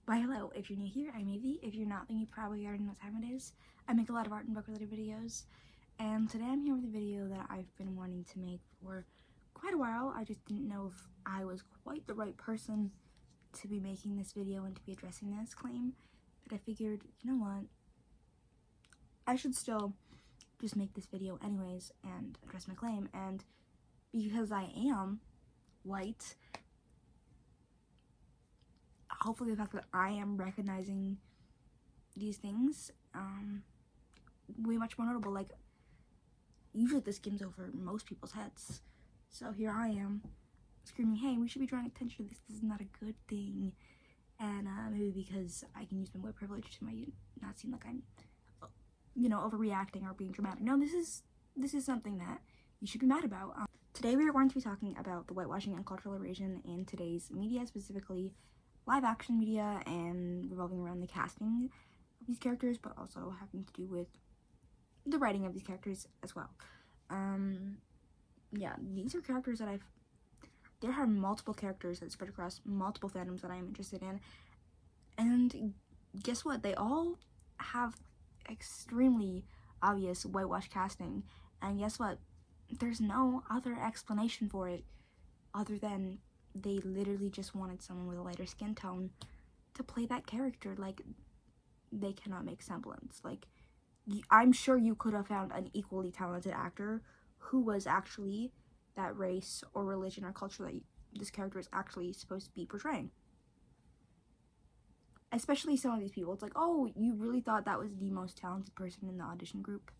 Why hello, if you're new here, I'm Evie. If you're not, then you probably already know what time it is. I make a lot of art and book related videos, and today I'm here with a video that I've been wanting to make for quite a while. I just didn't know if I was quite the right person to be making this video and to be addressing this claim, but I figured, you know what, I should still just make this video anyways and address my claim. And because I am white, hopefully the fact that I am recognizing these things way much more notable. Like, usually this skims over most people's heads, so here I am screaming, hey, we should be drawing attention to this, this is not a good thing. And maybe because I can use my white privilege to might not seem like I'm, you know, overreacting or being dramatic. No, this is something that you should be mad about. Today we are going to be talking about the whitewashing and cultural erosion in today's media, specifically live action media, and revolving around the casting of these characters, but also having to do with the writing of these characters as well. Yeah, these are characters that there are multiple characters that spread across multiple fandoms that I am interested in, and guess what? They all have extremely obvious whitewash casting, and guess what? There's no other explanation for it other than they literally just wanted someone with a lighter skin tone to play that character. Like, they cannot make semblance. Like, I'm sure you could have found an equally talented actor who was actually that race or religion or culture that this character is actually supposed to be portraying. Especially some of these people. It's like, oh, you really thought that was the most talented person in the audition group?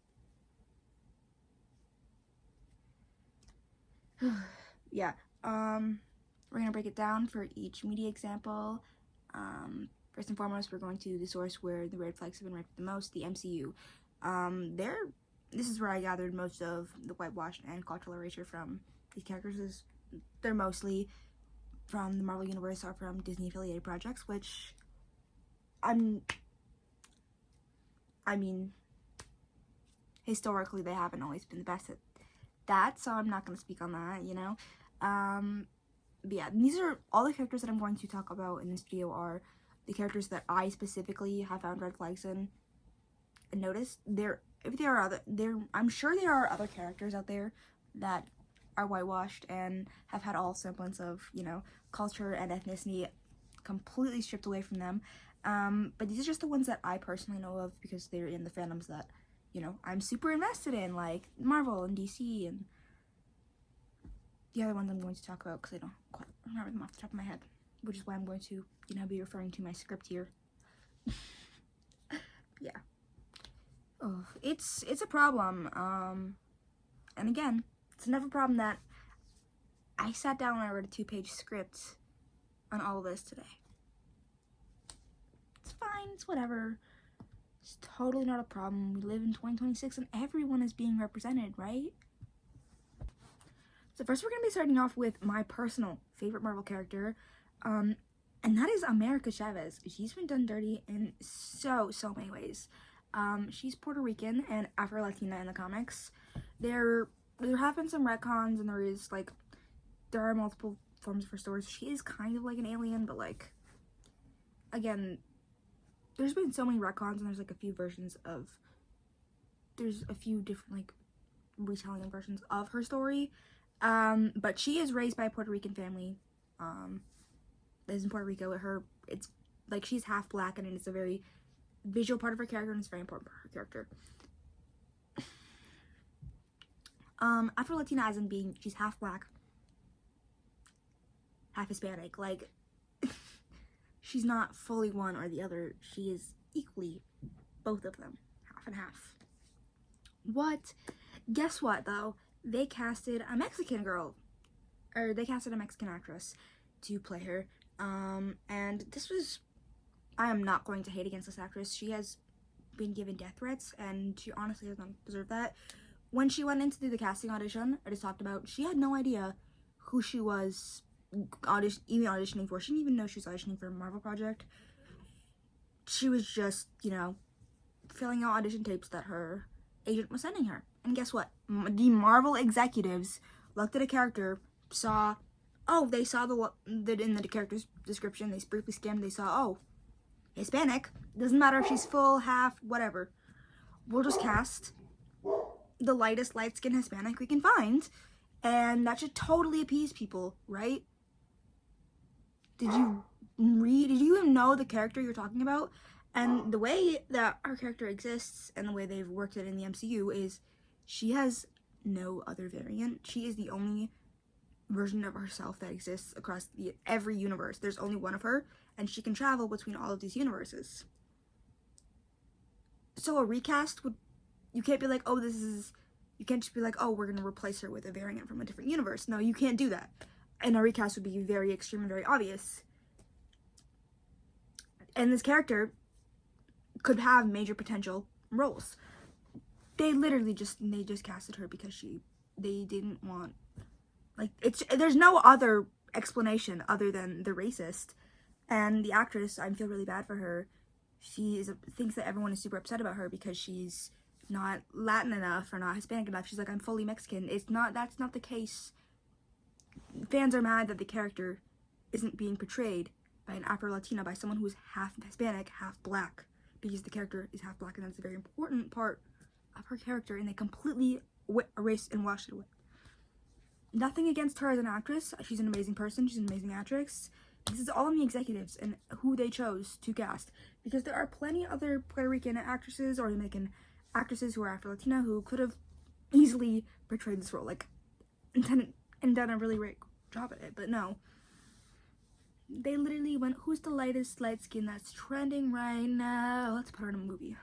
Yeah, we're gonna break it down for each media example. First and foremost, we're going to the source where the red flags have been read the most, the MCU. This is where I gathered most of the whitewash and cultural erasure from these characters. They're mostly from the Marvel Universe or from Disney affiliated projects, which I mean, historically they haven't always been the best at that, so I'm not going to speak on that, you know. But yeah, these are all the characters that I'm going to talk about in this video are the characters that I specifically have found red flags in and noticed. I'm sure there are other characters out there that are whitewashed and have had all semblance of, you know, culture and ethnicity completely stripped away from them. But these are just the ones that I personally know of because they're in the fandoms that, you know, I'm super invested in, like Marvel and DC, and the other ones I'm going to talk about because I don't quite remember them off the top of my head, which is why I'm going to, you know, be referring to my script here. Yeah. Oh, it's a problem. And again, it's another problem that I sat down and I wrote a 2-page script on all of this today. It's fine, it's whatever. It's totally not a problem. We live in 2026 and everyone is being represented, right? So first we're going to be starting off with my personal favorite Marvel character, and that is America Chavez. She's been done dirty in so many ways. She's Puerto Rican and Afro-Latina in the comics. There have been some retcons, and there are multiple forms of her stories. She is kind of like an alien, but like, again, there's been so many retcons, and there's like a few different like retelling versions of her story. But she is raised by a Puerto Rican family, lives in Puerto Rico. It's like she's half black, and it's a very visual part of her character, and it's very important for her character. Afro-Latina as in being, she's half black, half Hispanic. Like, she's not fully one or the other. She is equally both of them, half and half. Guess what, though? They casted a Mexican girl, or they casted a Mexican actress to play her, and I am not going to hate against this actress. She has been given death threats, and she honestly does not deserve that. When she went in to do the casting audition, I just talked about, she had no idea who she was even auditioning for. She didn't even know she was auditioning for a Marvel project. She was just, you know, filling out audition tapes that her agent was sending her. And guess what? The Marvel executives looked at a character, saw, oh, they saw in the character's description, they briefly skimmed, they saw, oh, Hispanic. Doesn't matter if she's full, half, whatever. We'll just cast the lightest light-skinned Hispanic we can find, and that should totally appease people, right? Did you even know the character you're talking about? And the way that our character exists and the way they've worked it in the MCU is she has no other variant. She is the only version of herself that exists across every universe. There's only one of her, and she can travel between all of these universes. So a recast you can't be like, oh, you can't just be like, oh, we're going to replace her with a variant from a different universe. No, you can't do that. And a recast would be very extreme and very obvious. And this character could have major potential roles. They just casted her because they didn't want, like, there's no other explanation other than the racist. And the actress, I feel really bad for her. She thinks that everyone is super upset about her because she's not Latin enough or not Hispanic enough. She's like, I'm fully Mexican. That's not the case. Fans are mad that the character isn't being portrayed by an Afro-Latina, by someone who's half Hispanic, half black, because the character is half black, and that's a very important part of her character, and they completely erased and washed it away. Nothing against her as an actress. She's an amazing person. She's an amazing actress. This is all on the executives and who they chose to cast, because there are plenty other Puerto Rican actresses or Dominican actresses who are Afro-Latina who could have easily portrayed this role, like, and done a really great job at it, but no. They literally went, who's the lightest light skin that's trending right now? Let's put her in a movie.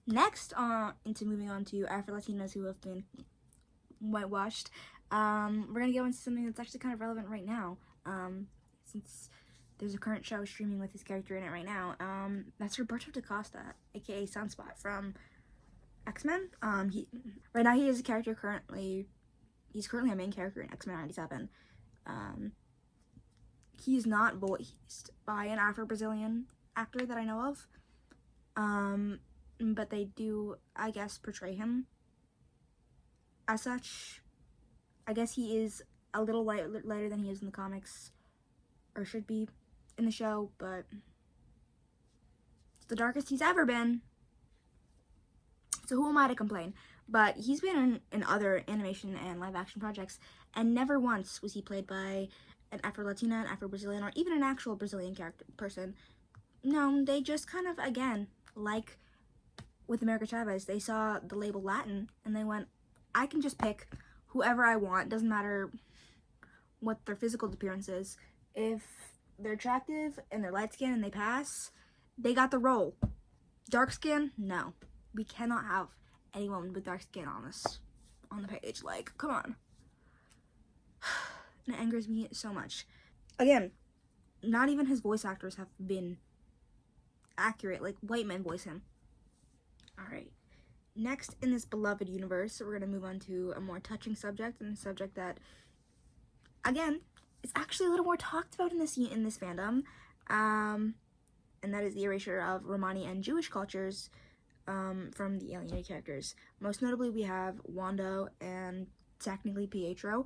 Next, moving on to Afro-Latinas who have been whitewashed. We're gonna go into something that's actually kind of relevant right now. Since there's a current show streaming with his character in it right now. That's Roberto da Costa, aka Sunspot from X-Men. Right now he is a character he's currently a main character in X-Men 97. He's not voiced by an Afro-Brazilian actor that I know of. But they do, I guess, portray him as such. I guess he is a little lighter than he is in the comics, or should be in the show, but it's the darkest he's ever been. So who am I to complain? But he's been in other animation and live action projects, and never once was he played by an Afro-Latina, an Afro-Brazilian, or even an actual Brazilian person. No, they just kind of, again, like with America Chavez, they saw the label Latin, and they went, I can just pick whoever I want, doesn't matter what their physical appearance is. If they're attractive, and they're light skinned and they pass, they got the role. Dark skin? No. We cannot have anyone with dark skin on the page. Like, come on. And it angers me so much. Again, not even his voice actors have been accurate. Like, white men voice him. Alright. Next, in this beloved universe, we're going to move on to a more touching subject, and a subject that, again, is actually a little more talked about in this fandom. And that is the erasure of Romani and Jewish cultures from the alienated characters. Most notably, we have Wanda and technically Pietro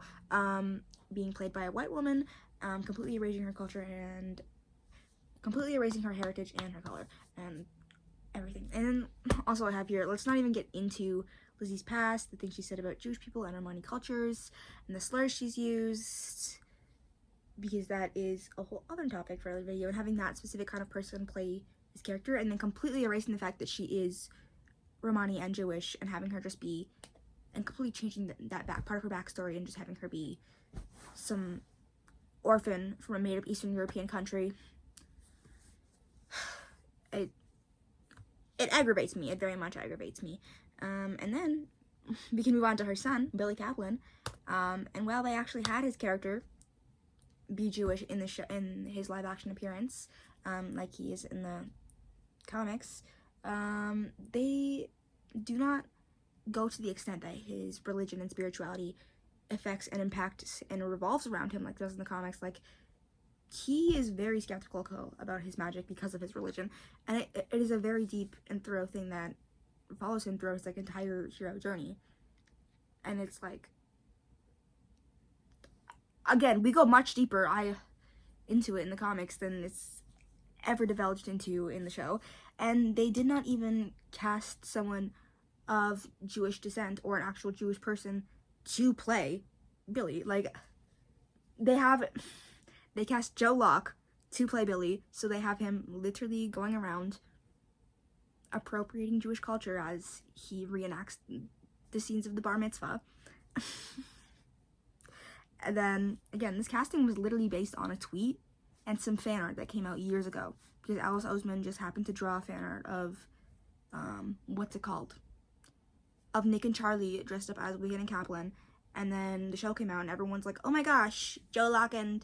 being played by a white woman, completely erasing her culture and completely erasing her heritage and her color and everything. And then also I have here, let's not even get into Lizzie's past, the things she said about Jewish people and Romani cultures, and the slurs she's used, because that is a whole other topic for another video, and having that specific kind of person play his character, and then completely erasing the fact that she is Romani and Jewish, and having her just be, and completely changing that back part of her backstory, and just having her be some orphan from a made-up Eastern European country. It aggravates me. It very much aggravates me. And then we can move on to her son, Billy Kaplan. And while they actually had his character be Jewish in his live action appearance, like he is in the comics, they do not go to the extent that his religion and spirituality affects and impacts and revolves around him like it does in the comics. Like, he is very skeptical about his magic because of his religion, and it is a very deep and thorough thing that follows him throughout his like entire hero journey. And it's like, again, we go much deeper. into it in the comics than it's ever divulged into in the show. And they did not even cast someone of Jewish descent or an actual Jewish person to play Billy. Like, they cast Joe Locke to play Billy, so they have him literally going around appropriating Jewish culture as he reenacts the scenes of the bar mitzvah. And then, again, this casting was literally based on a tweet and some fan art that came out years ago, because Alice Oseman just happened to draw a fan art of, what's it called? Of Nick and Charlie dressed up as Wigan and Kaplan, and then the show came out and everyone's like, oh my gosh, Joe Locke and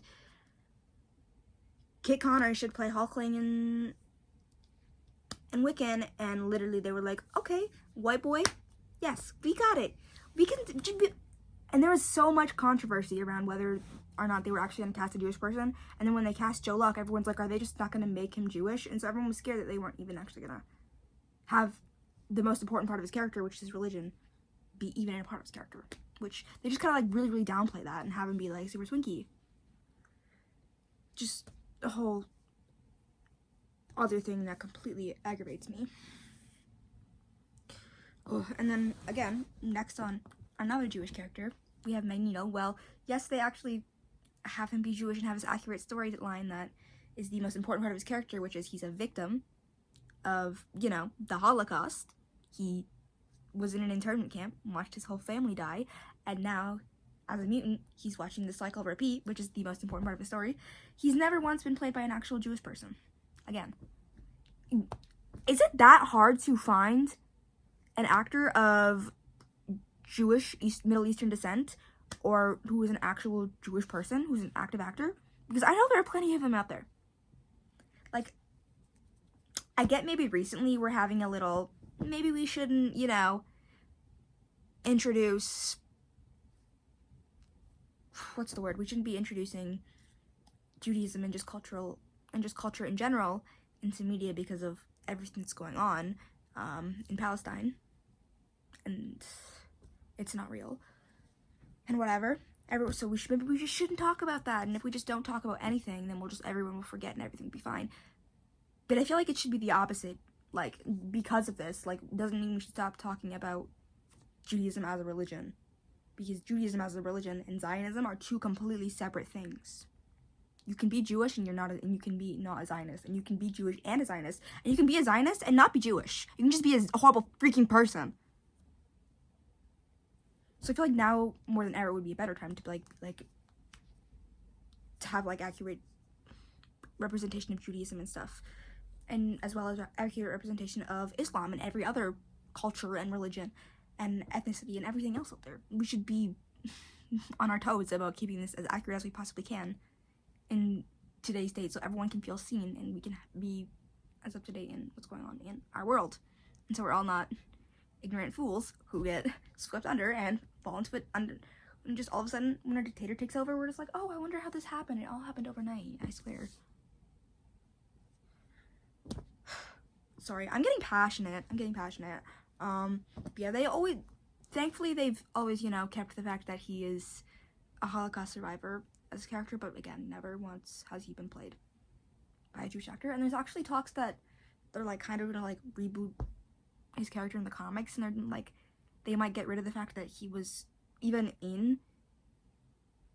Kit Connor should play Hulkling and Wiccan, and literally they were like, okay, white boy, yes, we got it. We can, and there was so much controversy around whether or not they were actually going to cast a Jewish person, and then when they cast Joe Locke, everyone's like, are they just not going to make him Jewish? And so everyone was scared that they weren't even actually going to have the most important part of his character, which is his religion, be even a part of his character, which they just kind of like really, really downplay that and have him be like super swinky. Just a whole other thing that completely aggravates me. Oh, and then again, next on another Jewish character, we have Magneto. Well, yes, they actually have him be Jewish and have his accurate storyline that is the most important part of his character, which is he's a victim of, you know, the Holocaust. He was in an internment camp, watched his whole family die, and now, as a mutant, he's watching the cycle repeat, which is the most important part of the story. He's never once been played by an actual Jewish person. Again, is it that hard to find an actor of Jewish, Middle Eastern descent, or who is an actual Jewish person, who's an active actor? Because I know there are plenty of them out there. Like, I get maybe recently we're having a little, maybe we shouldn't, you know, introduce, what's the word? We shouldn't be introducing Judaism and just culture in general into media because of everything that's going on in Palestine. And it's not real. And whatever. So we just shouldn't talk about that. And if we just don't talk about anything, then everyone will forget and everything will be fine. But I feel like it should be the opposite. Like, because of this, like, doesn't mean we should stop talking about Judaism as a religion. Because Judaism as a religion and Zionism are two completely separate things. You can be Jewish and and you can be not a Zionist, and you can be Jewish and a Zionist, and you can be a Zionist and not be Jewish. You can just be a horrible freaking person. So I feel like now more than ever would be a better time to to have like accurate representation of Judaism and stuff, and as well as accurate representation of Islam and every other culture and religion and ethnicity and everything else out there. We should be on our toes about keeping this as accurate as we possibly can in today's date, so everyone can feel seen and we can be as up to date in what's going on in our world, and so we're all not ignorant fools who get swept under and fall into it under, and just all of a sudden when a dictator takes over, we're just like, oh, I wonder how this happened. It all happened overnight, I swear. Sorry, I'm getting passionate. Yeah, thankfully they've always, you know, kept the fact that he is a Holocaust survivor as a character, but again, never once has he been played by a Jewish actor. And there's actually talks that they're like kind of gonna like reboot his character in the comics, and they're like, they might get rid of the fact that he was even in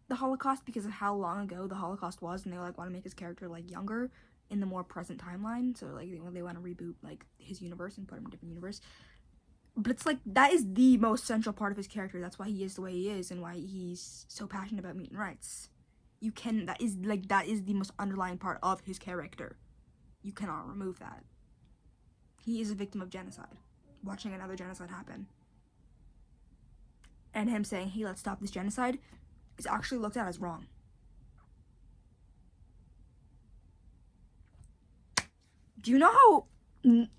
the Holocaust because of how long ago the Holocaust was, and they like want to make his character like younger in the more present timeline. So like they want to reboot like his universe and put him in a different universe. But it's like, that is the most central part of his character. That's why he is the way he is and why he's so passionate about mutant rights. That is the most underlying part of his character. You cannot remove that. He is a victim of genocide, watching another genocide happen. And him saying, hey, let's stop this genocide, is actually looked at as wrong. Do you know how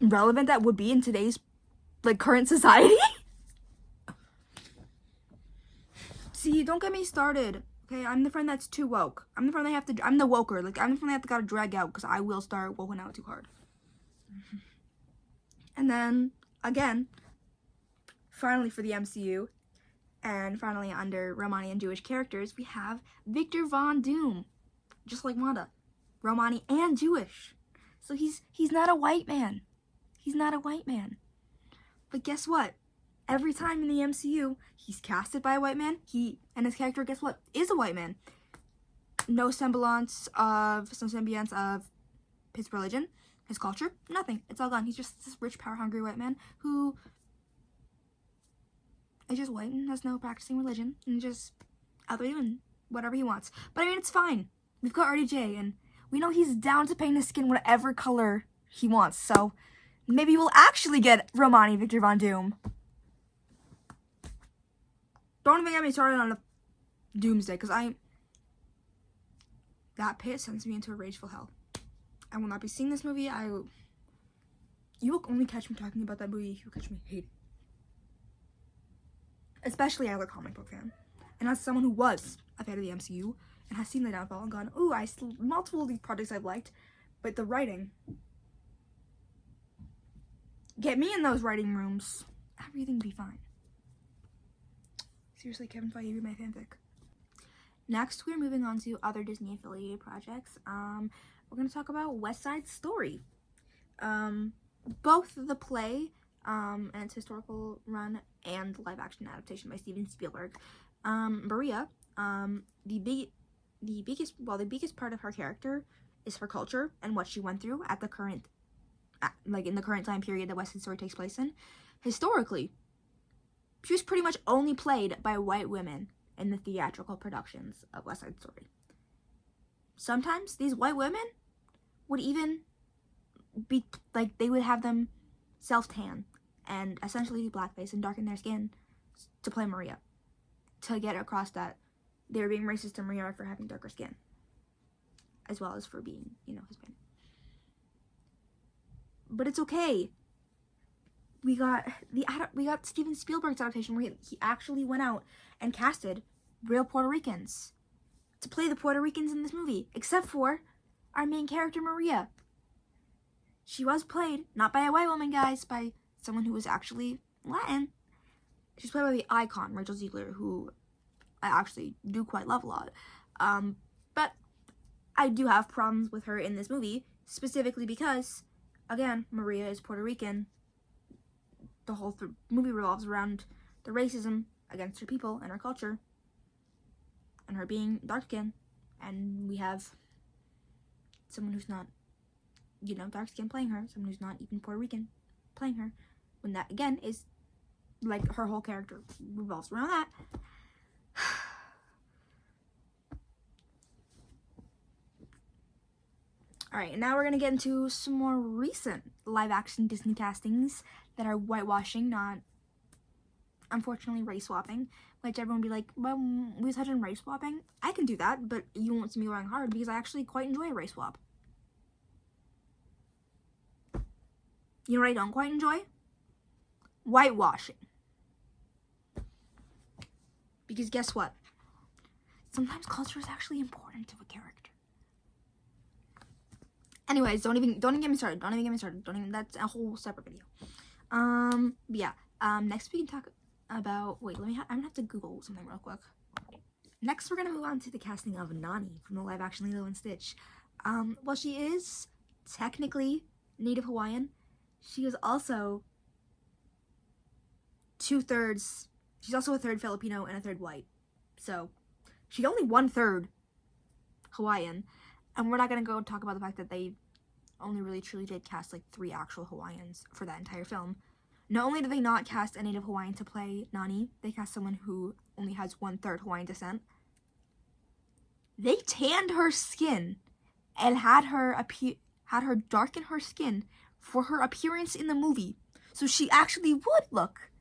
relevant that would be in today's like current society? See, don't get me started. Okay, I'm the friend that's too woke. I'm the friend I'm the woker. Like, I'm the friend that gotta drag out because I will start woking out too hard. And then, again, finally for the MCU, and finally under Romani and Jewish characters, we have Victor Von Doom. Just like Wanda. Romani, and Jewish. So he's not a white man. He's not a white man. But guess what? Every time in the MCU, he's casted by a white man. And his character, guess what, is a white man. No semblance of his religion, his culture, nothing. It's all gone. He's just this rich, power-hungry white man who is just white and has no practicing religion and just out there doing whatever he wants. But I mean, it's fine. We've got RDJ, and we know he's down to paint his skin whatever color he wants. So maybe we'll actually get Romani Victor Von Doom. Don't even get me started on a Doomsday, because that pit sends me into a rageful hell. I will not be seeing this movie. You will only catch me talking about that movie if you catch me hating. Especially as a comic book fan. And as someone who was a fan of the MCU and has seen the downfall and gone, ooh, multiple of these projects I've liked, but the writing, get me in those writing rooms, everything be fine. Seriously, Kevin Feige, read my fanfic. Next, we're moving on to other Disney affiliated projects. We're going to talk about West Side Story. Both the play and its historical run and live action adaptation by Steven Spielberg. Maria, the biggest part of her character is her culture and what she went through at the current, in the current time period that West Side Story takes place in. Historically, she was pretty much only played by white women in the theatrical productions of West Side Story. Sometimes these white women would even be, they would have them self-tan and essentially blackface and darken their skin to play Maria, to get across that they were being racist to Maria for having darker skin, as well as for being, Hispanic. But it's okay. We got Steven Spielberg's adaptation where he actually went out and casted real Puerto Ricans to play the Puerto Ricans in this movie, except for our main character, Maria. She was played, not by a white woman, guys, by someone who was actually Latin. She's played by the icon, Rachel Ziegler, who I actually do quite love a lot. But I do have problems with her in this movie, specifically because, again, Maria is Puerto Rican. The whole movie revolves around the racism against her people and her culture, and her being dark-skinned, and we have someone who's not, dark-skinned playing her, someone who's not even Puerto Rican playing her, when that, again, is, her whole character revolves around that. Alright, now we're going to get into some more recent live-action Disney castings that are whitewashing, not, unfortunately, race-swapping, which everyone would be like, well, we touch on race-swapping? I can do that, but you won't see me going hard because I actually quite enjoy a race-swap. You know what I don't quite enjoy? Whitewashing. Because guess what? Sometimes culture is actually important to a character. Anyways, don't even get me started. That's a whole separate video. Next we can talk about, I'm gonna have to Google something real quick. Next, we're gonna move on to the casting of Nani from the live action Lilo and Stitch. While she is technically Native Hawaiian, she is also she's also a third Filipino and a third white. So, she's only 1/3 Hawaiian. And we're not going to go talk about the fact that they only really truly did cast 3 actual Hawaiians for that entire film. Not only did they not cast a Native Hawaiian to play Nani, they cast someone who only has 1/3 Hawaiian descent. They tanned her skin and had her darken her skin for her appearance in the movie. So she actually would look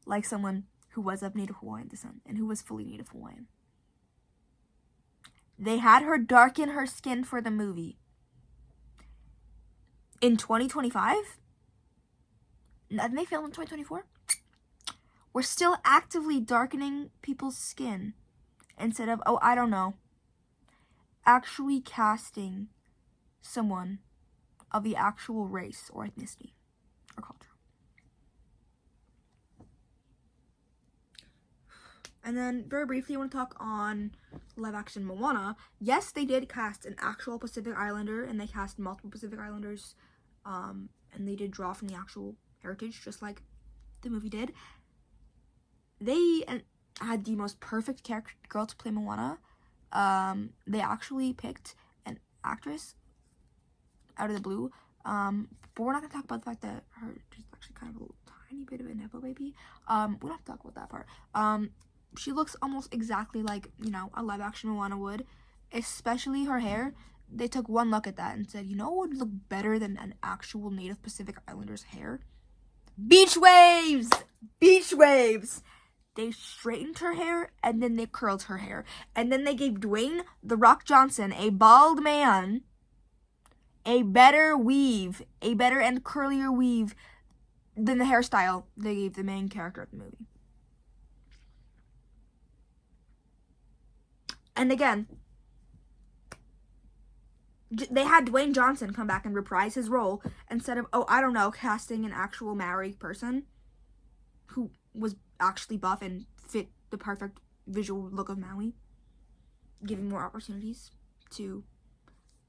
like someone who was of Native Hawaiian descent and who was fully Native Hawaiian. They had her darken her skin for the movie. In 2025? Didn't they film in 2024? We're still actively darkening people's skin instead of, actually casting someone of the actual race or ethnicity or culture. And then very briefly, I want to talk on live action Moana. Yes, they did cast an actual Pacific Islander, and they cast multiple Pacific Islanders, and they did draw from the actual heritage, just like the movie did. They had the most perfect girl to play Moana. They actually picked an actress out of the blue. But we're not gonna talk about the fact that her is actually kind of a tiny bit of a nepo baby. We don't have to talk about that part. She looks almost exactly like, you know, a live action Moana would, especially her hair. They took one look at that and said, you know what would look better than an actual native Pacific Islander's hair? Beach waves! Beach waves! They straightened her hair, and then they curled her hair. And then they gave Dwayne "The Rock" Johnson, a bald man, a better weave, a better and curlier weave than the hairstyle they gave the main character of the movie. And again, they had Dwayne Johnson come back and reprise his role instead of, I don't know, casting an actual Maori person who was actually buff and fit the perfect visual look of Maui, giving more opportunities to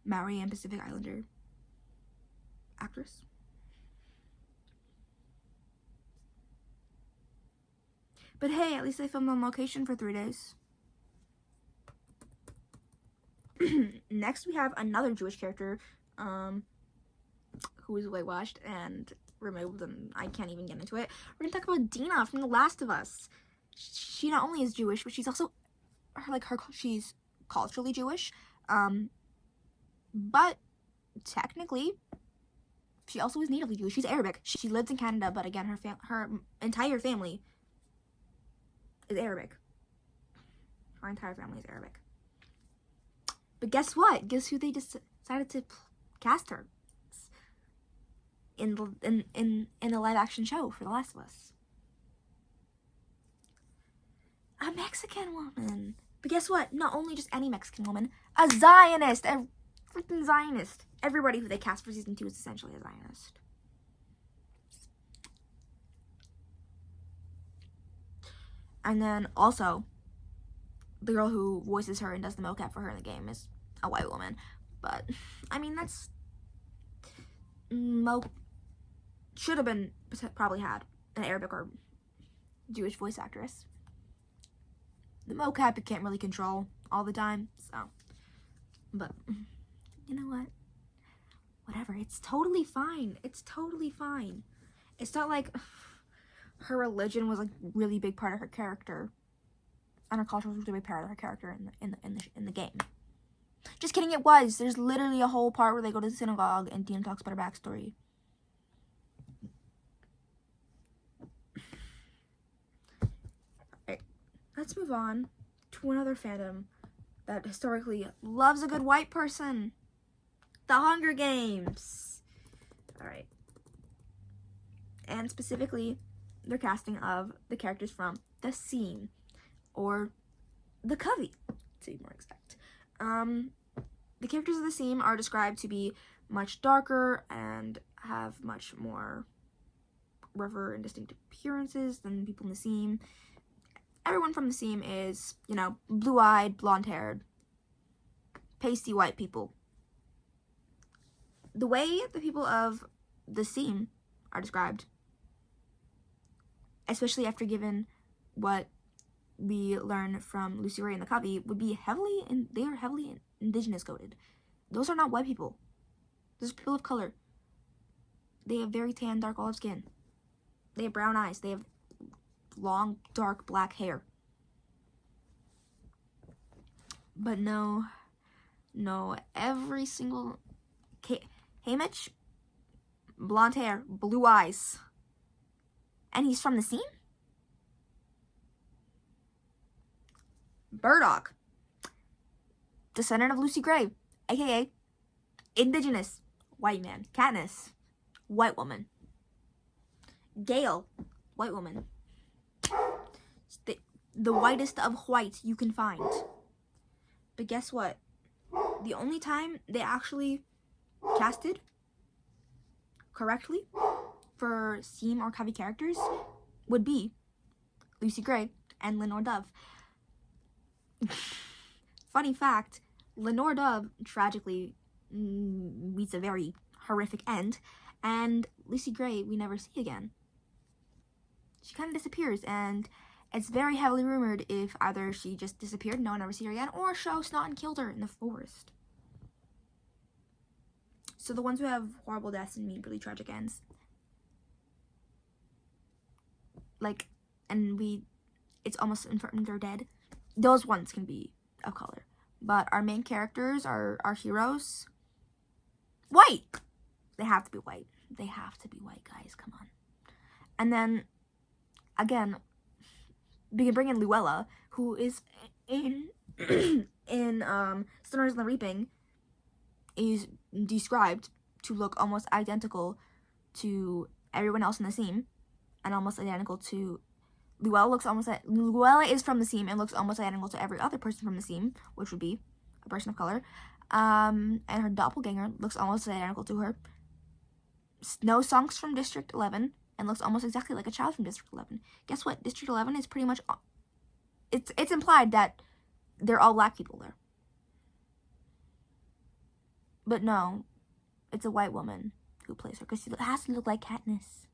Maori and Pacific Islander actress. But hey, at least they filmed on location for 3 days. Next, we have another Jewish character, who is whitewashed and removed, and I can't even get into it. We're gonna talk about Dina from The Last of Us. She not only is Jewish, but she's also she's culturally Jewish, but technically, she also is natively Jewish. She's Arabic. She lives in Canada, but again, her entire family is Arabic. Her entire family is Arabic. But guess what? Guess who they decided to cast her in the live action show for The Last of Us? A Mexican woman. But guess what? Not only just any Mexican woman, a Zionist, a freaking Zionist. Everybody who they cast for season 2 is essentially a Zionist. And then also, the girl who voices her and does the mocap for her in the game is a white woman. But, I mean, that's... should have been, probably had an Arabic or Jewish voice actress. The mocap you can't really control all the time, so... But, you know what? Whatever, it's totally fine. It's totally fine. It's not like her religion was, like, really big part of her character. And her culture was really big part of her character in the game. Just kidding, it was. There's literally a whole part where they go to the synagogue and Dina talks about her backstory. Alright, let's move on to another fandom that historically loves a good white person. The Hunger Games. Alright. And specifically, their casting of the characters from The Scene. Or The Covey, to be more exact. The characters of The Scene are described to be much darker and have much more rougher and distinct appearances than people in The Scene. Everyone from The Scene is, you know, blue-eyed, blonde-haired, pasty white people. The way the people of The Scene are described, especially after given what we learn from Lucy Ray and the Covey, would be they are heavily indigenous coded. Those are not white people. Those are people of color. They have very tan, dark olive skin. They have brown eyes. They have long, dark, black hair. But no, every single... Haymitch, blonde hair, blue eyes. And he's from The Scene? Burdock, descendant of Lucy Gray, aka indigenous, white man. Katniss, white woman. Gale, white woman. The whitest of white you can find. But guess what? The only time they actually casted correctly for Scene or Covey characters would be Lucy Gray and Lenore Dove. Funny fact, Lenore Dove tragically meets a very horrific end, and Lucy Gray we never see again. She kind of disappears, and it's very heavily rumored if either she just disappeared and no one ever see her again, or Cho Snot killed her in the forest. So the ones who have horrible deaths and meet really tragic ends, like, and it's almost confirmed they're dead, those ones can be of color. But our main characters, our heroes, white. They have to be white. They have to be white, guys. Come on. And then, again, we can bring in Luella, who is in Sinners and the Reaping, is described to look almost identical to everyone else in the scene, and almost identical to Luella is from the scene and looks almost identical to every other person from the scene, which would be a person of color. And her doppelganger looks almost identical to her. No songs from District 11, and looks almost exactly like a child from District 11. Guess what? District 11 is pretty much, it's implied that they're all black people there. But no, it's a white woman who plays her, because she has to look like Katniss.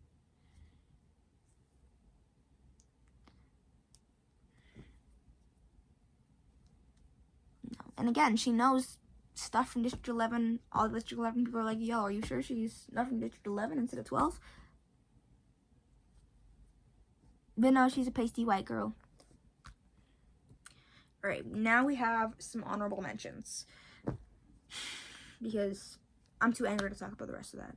And again, she knows stuff from District 11. All the District 11 people are like, yo, are you sure she's not from District 11 instead of 12? But no, she's a pasty white girl. Alright, now we have some honorable mentions, because I'm too angry to talk about the rest of that.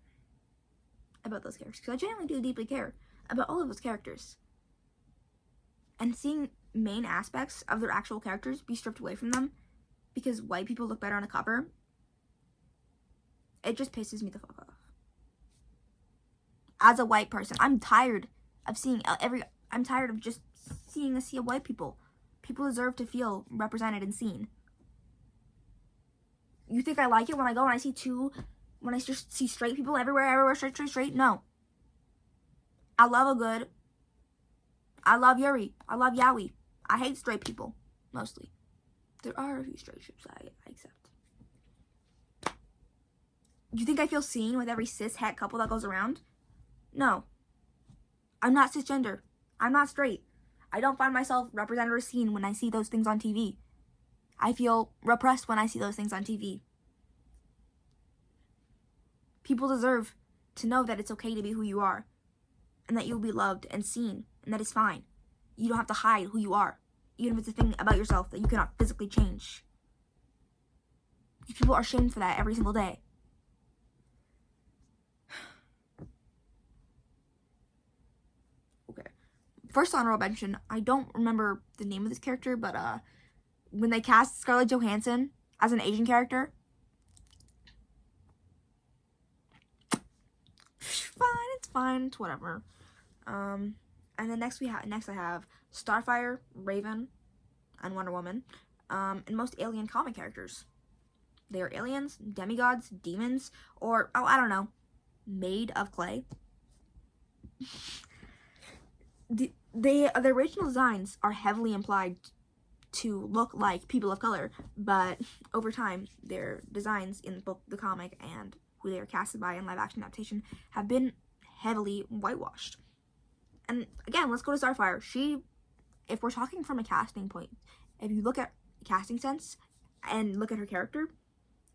About those characters. Because I genuinely do deeply care about all of those characters. And seeing main aspects of their actual characters be stripped away from them because white people look better on a cover, it just pisses me the fuck off. As a white person, I'm tired of seeing I'm tired of just seeing a sea of white people. People deserve to feel represented and seen. You think I like it when I go and I just see straight people everywhere, straight? No. I love I love Yuri. I love Yaoi. I hate straight people, mostly. There are a few straight ships I accept. Do you think I feel seen with every cis-het couple that goes around? No. I'm not cisgender. I'm not straight. I don't find myself represented or seen when I see those things on TV. I feel repressed when I see those things on TV. People deserve to know that it's okay to be who you are, and that you'll be loved and seen, and that it's fine. You don't have to hide who you are, even if it's a thing about yourself that you cannot physically change. People are shamed for that every single day. Okay. First honorable mention, I don't remember the name of this character, but when they cast Scarlett Johansson as an Asian character, it's fine, it's whatever. And then next I have Starfire, Raven, and Wonder Woman, and most alien comic characters. They are aliens, demigods, demons, or, I don't know, made of clay. The original designs are heavily implied to look like people of color, but over time, their designs in both the comic and who they are casted by in live action adaptation have been heavily whitewashed. And again, let's go to Starfire. If we're talking from a casting point, if you look at casting sense and look at her character,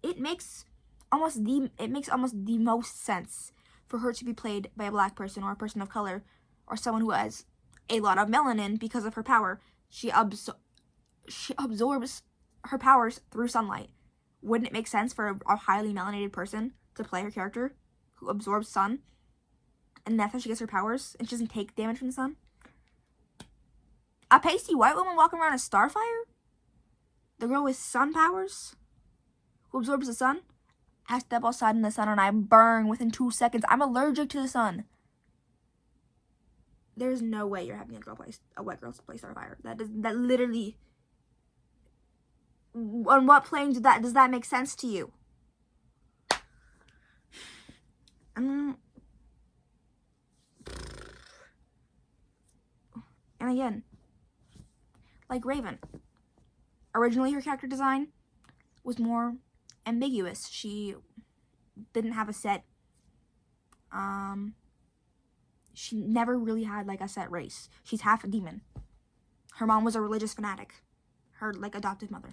it makes almost the most sense for her to be played by a black person or a person of color or someone who has a lot of melanin because of her power. She absorbs her powers through sunlight. Wouldn't it make sense for a highly melanated person to play her character who absorbs sun? And that's how she gets her powers, and she doesn't take damage from the sun? A pasty white woman walking around as Starfire? The girl with sun powers? Who absorbs the sun? I step outside in the sun and I burn within 2 seconds. I'm allergic to the sun. There's no way you're having a white girl play Starfire. That literally... On what plane does that make sense to you? And again, Like Raven. Originally, her character design was more ambiguous. She didn't have a set, she never really had, like, a set race. She's half a demon. Her mom was a religious fanatic. Her, like, adoptive mother.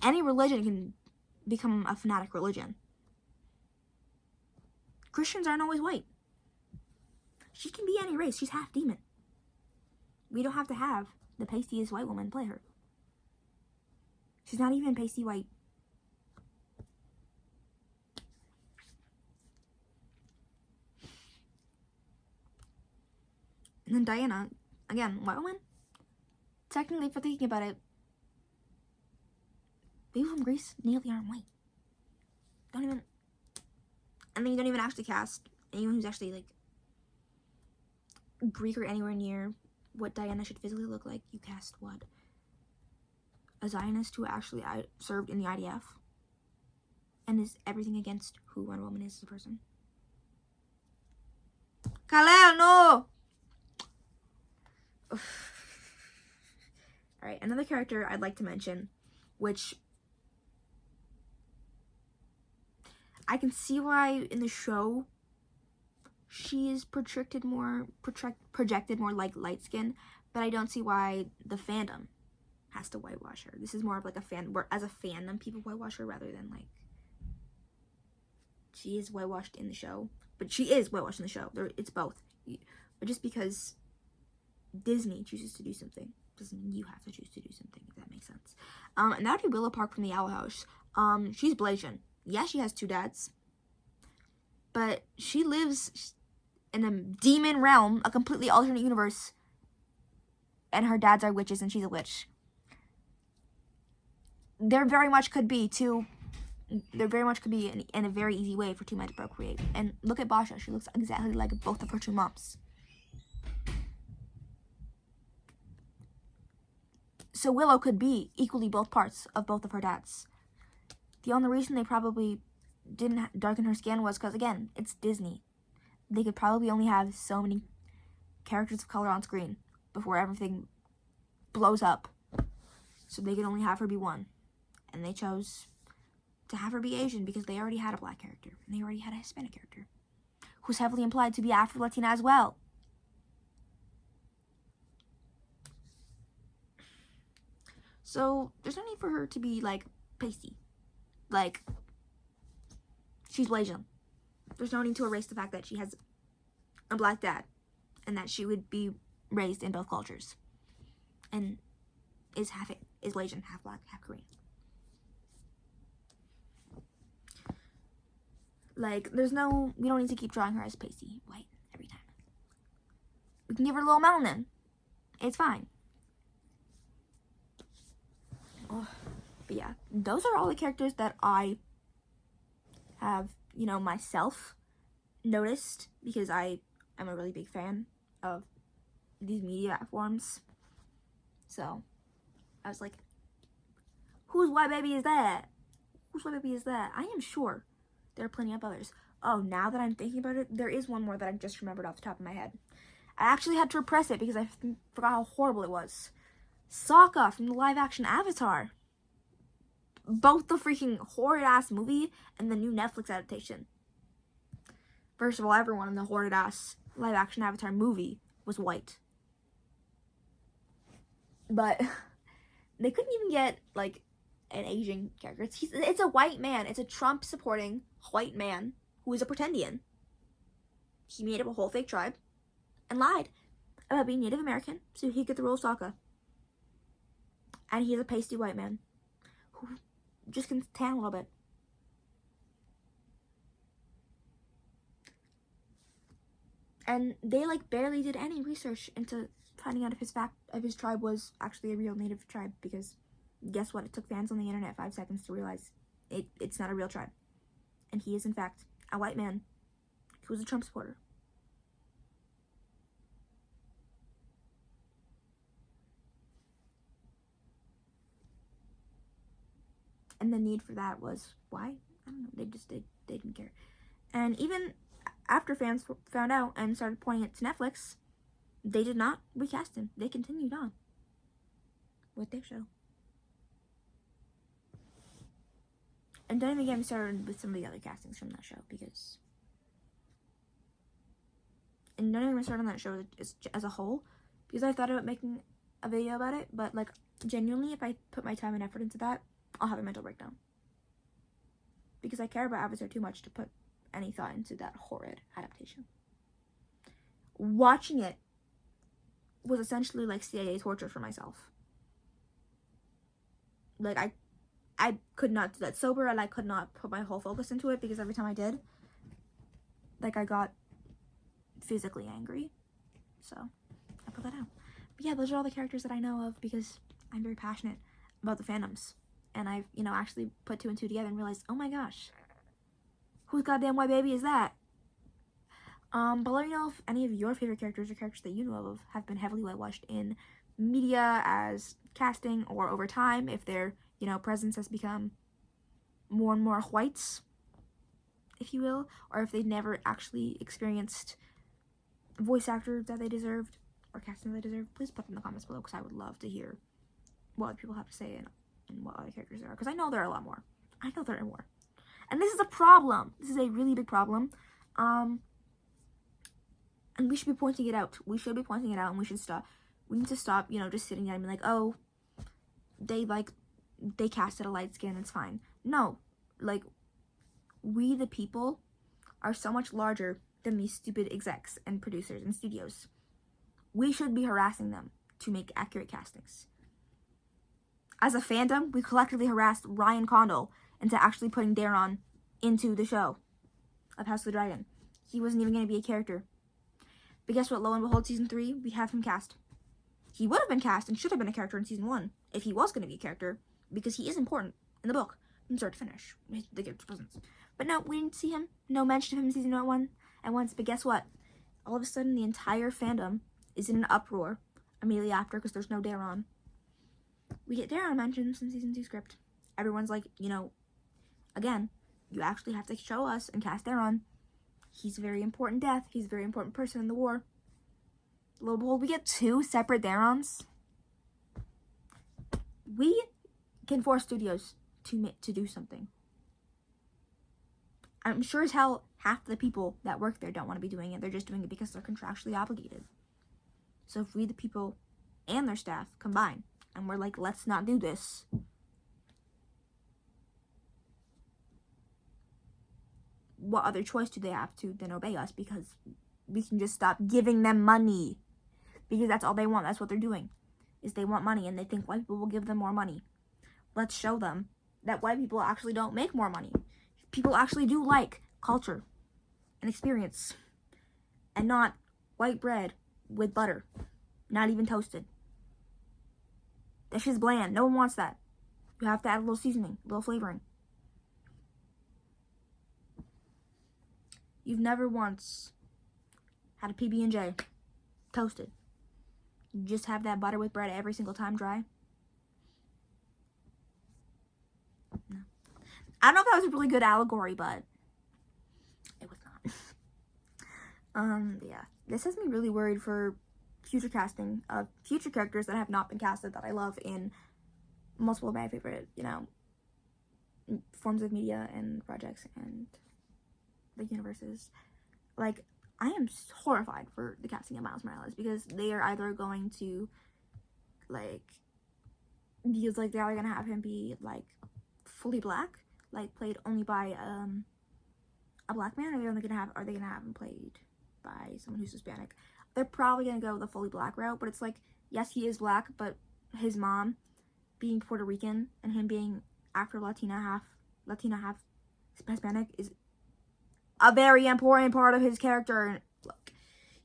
Any religion can become a fanatic religion. Christians aren't always white. She can be any race. She's half demon. We don't have to have the pastiest white woman play her. She's not even pasty white. And then Diana, again, white woman? Technically, if we're thinking about it, people from Greece nearly aren't white. And then you don't even actually cast anyone who's actually, like, Greek or anywhere near what Diana should physically look like. You cast what? A Zionist who actually served in the IDF and is everything against who Wonder Woman is as a person. Kal-El, no! Alright, another character I'd like to mention, which I can see why in the show she is projected more like light skin, but I don't see why the fandom has to whitewash her. This is more of like a as a fandom people whitewash her rather than like she is whitewashed in the show. But she is whitewashed in the show. It's both. But just because Disney chooses to do something doesn't mean you have to choose to do something, if that makes sense. And that would be Willow Park from the Owl House. She's Blasian. Yeah, she has 2 dads. But she lives in a demon realm, a completely alternate universe. And her dads are witches and she's a witch. There very much could be in a very easy way for 2 men to procreate. And look at Basha. She looks exactly like both of her 2 moms. So Willow could be equally both parts of both of her dads. The only reason they probably didn't darken her skin was because, again, it's Disney. They could probably only have so many characters of color on screen before everything blows up. So they could only have her be one. And they chose to have her be Asian because they already had a black character. And they already had a Hispanic character who's heavily implied to be Afro-Latina as well. So there's no need for her to be, like, pasty. Like, she's Blasian. There's no need to erase the fact that she has a black dad and that she would be raised in both cultures and is Blasian, half black, half Korean. Like, we don't need to keep drawing her as pasty white every time. We can give her a little melanin. It's fine. Oh, but yeah, those are all the characters that I have, myself noticed because I am a really big fan of these media forms. So I was like, whose white baby is that? Whose white baby is that? I am sure there are plenty of others. Oh, now that I'm thinking about it, there is one more that I just remembered off the top of my head. I actually had to repress it because I forgot how horrible it was. Sokka from the live-action Avatar. Both the freaking horrid-ass movie and the new Netflix adaptation. First of all, everyone in the horrid-ass live-action Avatar movie was white. But they couldn't even get, like, an Asian character. It's a white man. It's a Trump-supporting white man who is a pretendian. He made up a whole fake tribe and lied about being Native American so he could get the role of Sokka. And he's a pasty white man who just can tan a little bit. And they, like, barely did any research into finding out if his tribe was actually a real native tribe, because guess what? It took fans on the internet 5 seconds to realize it's not a real tribe. And he is, in fact, a white man who was a Trump supporter. And the need for that was why? I don't know. They didn't care. And even after fans found out and started pointing it to Netflix, they did not recast him. They continued on. with their show. And don't even get me started with some of the other castings from that show, because... And don't even get me started on that show as a whole, because I thought about making a video about it, but, like, genuinely, if I put my time and effort into that, I'll have a mental breakdown. Because I care about Avatar too much to put any thought into that horrid adaptation. Watching it was essentially like CIA torture for myself. Like, I could not do that sober, and I could not put my whole focus into it, because every time I did, like, I got physically angry. So, I put that out. But yeah, those are all the characters that I know of, because I'm very passionate about the fandoms. And I've, you know, actually put 2 and 2 together and realized, oh my gosh, whose goddamn white baby is that? But let me know if any of your favorite characters or characters that you know of have been heavily whitewashed in media as casting, or over time, if their, you know, presence has become more and more whites, if you will, or if they've never actually experienced voice actors that they deserved, or casting that they deserved. Please put them in the comments below, because I would love to hear what other people have to say and what other characters there are, because I know there are a lot more. I know there are more. And this is a problem. This is a really big problem. And we should be pointing it out. We should be pointing it out, and we should stop. We need to stop, you know, just sitting there and be like, oh, they casted a light skin, it's fine. No. Like, we the people are so much larger than these stupid execs and producers and studios. We should be harassing them to make accurate castings. As a fandom, we collectively harassed Ryan Condal into actually putting Daron into the show of House of the Dragon. He wasn't even going to be a character. But guess what? Lo and behold, season 3, we have him cast. He would have been cast and should have been a character in season 1 if he was going to be a character, because he is important in the book from start to finish. The character's presence. But no, we didn't see him. No mention of him in season 1 at once. But guess what? All of a sudden, the entire fandom is in an uproar immediately after, because there's no Daron. We get Daron mentions in season 2 script. Everyone's like, you know, again, you actually have to show us and cast Daron. He's a very important death. He's a very important person in the war. Lo and behold, we get 2 separate Darons. We can force studios to do something. I'm sure as hell half the people that work there don't want to be doing it. They're just doing it because they're contractually obligated. So if we, the people, and their staff combine, and we're like, let's not do this, what other choice do they have to then obey us? Because we can just stop giving them money. Because that's all they want. That's what they're doing. Is they want money, and they think white people will give them more money. Let's show them that white people actually don't make more money. People actually do like culture and experience. And not white bread with butter. Not even toasted. That shit's bland. No one wants that. You have to add a little seasoning, a little flavoring. You've never once had a PB&J toasted. You just have that butter with bread every single time dry. No. I don't know if that was a really good allegory, but it was not. Yeah. This has me really worried for future casting of future characters that have not been casted that I love in multiple of my favorite, you know, forms of media and projects and the universes. Like, I am horrified for the casting of Miles Morales, because they are either going to, like, feels like they're either gonna have him be, like, fully black, like, played only by a black man, or are they gonna have him played by someone who's Hispanic? They're probably gonna go the fully black route, but it's like, yes, he is black, but his mom being Puerto Rican and him being after Latina, half Hispanic is a very important part of his character. Look,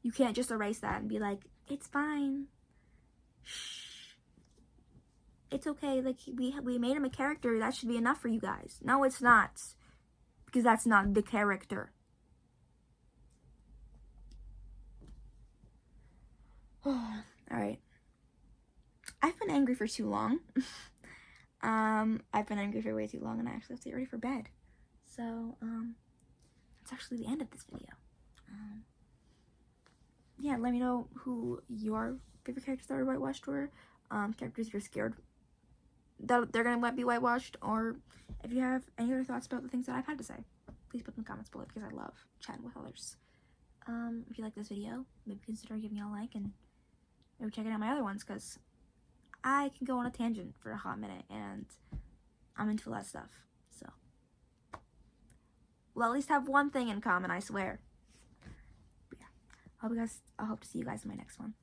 you can't just erase that and be like, it's fine. Shh. It's okay. Like, we made him a character. That should be enough for you guys. No, it's not. Because that's not the character. Alright. I've been angry for too long. I've been angry for way too long, and I actually have to get ready for bed. So, that's actually the end of this video. Yeah, let me know who your favorite characters that were whitewashed were, characters you're scared that they're gonna be whitewashed, or if you have any other thoughts about the things that I've had to say, please put them in the comments below, because I love chatting with others. If you like this video, maybe consider giving it a like, and maybe checking out my other ones, because I can go on a tangent for a hot minute, and I'm into a lot of stuff. So we'll at least have one thing in common, I swear. But yeah, I hope to see you guys in my next one.